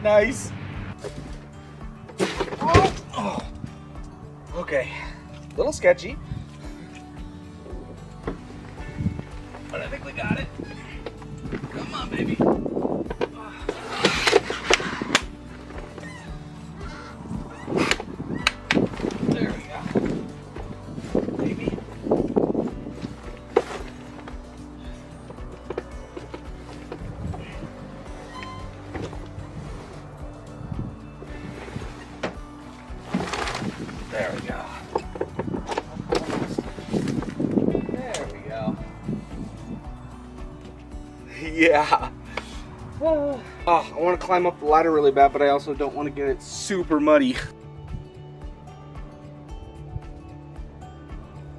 Nice. Oh. Oh. Okay, a little sketchy, but I think we got it. Come on, baby. There we go. Baby. There we go. There we go. Yeah. Oh, I want to climb up the ladder really bad, but I also don't want to get it super muddy.